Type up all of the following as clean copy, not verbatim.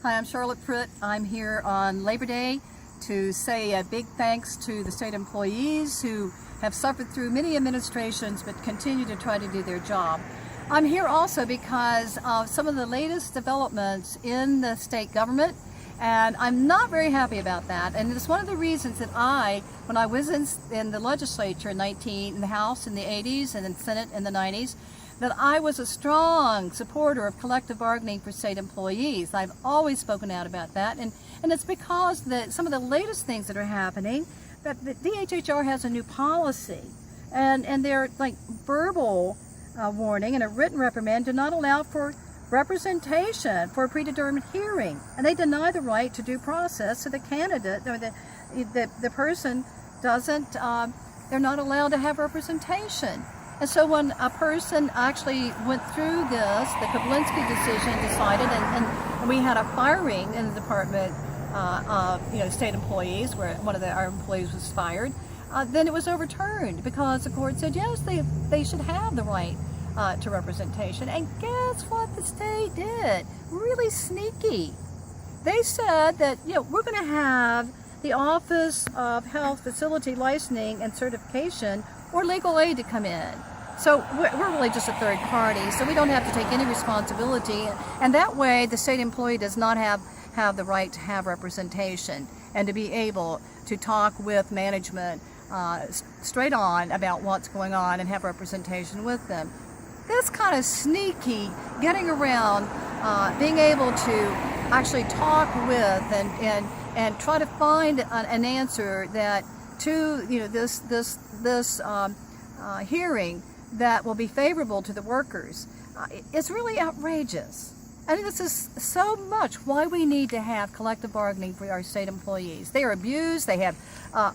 Hi, I'm Charlotte Pruitt. I'm here on Labor Day to say a big thanks to the state employees who have suffered through many administrations but continue to try to do their job. I'm here also because of some of the latest developments in the state government, and I'm not very happy about that. And it's one of the reasons that when I was in the legislature in the House in the 80s and in the Senate in the 90s, that I was a strong supporter of collective bargaining for state employees. I've always spoken out about that, and it's because some of the latest things that are happening, that the DHHR has a new policy, and they're like verbal warning and a written reprimand do not allow for representation for a predetermined hearing, and they deny the right to due process to the candidate or the person doesn't. They're not allowed to have representation. And so when a person actually went through this, the Kablinsky decision decided, and we had a firing in the Department of state employees, where one of our employees was fired, then it was overturned because the court said yes, they should have the right to representation. And guess what the state did? Really sneaky. They said that we're going to have the Office of Health Facility Licensing and Certification or legal aid to come in. So we're really just a third party, so we don't have to take any responsibility. And that way, the state employee does not have the right to have representation and to be able to talk with management straight on about what's going on and have representation with them. That's kind of sneaky, getting around being able to actually talk with and try to find an answer that to this hearing that will be favorable to the workers. It's really outrageous. I think this is so much why we need to have collective bargaining for our state employees. They are abused, they have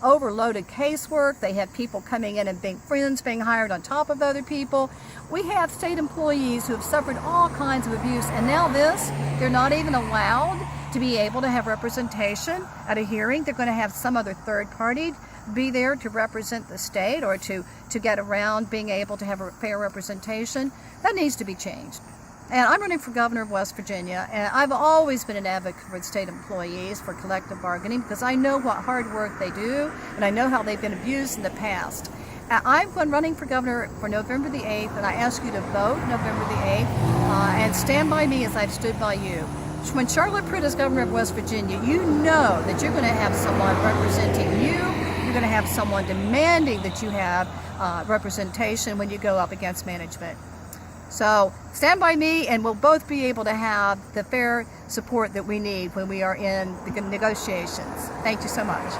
overloaded casework, they have people coming in and being hired on top of other people. We have state employees who have suffered all kinds of abuse, and now they're not even allowed to be able to have representation at a hearing. They're going to have some other third party be there to represent the state or to get around being able to have a fair representation. That needs to be changed. And I'm running for governor of West Virginia, and I've always been an advocate for state employees for collective bargaining because I know what hard work they do, and I know how they've been abused in the past. I'm running for governor for November the 8th, and I ask you to vote November the 8th and stand by me as I've stood by you. When Charlotte Pruitt is governor of West Virginia, you know that you're going to have someone representing you. You're going to have someone demanding that you have representation when you go up against management. So stand by me, and we'll both be able to have the fair support that we need when we are in the negotiations. Thank you so much.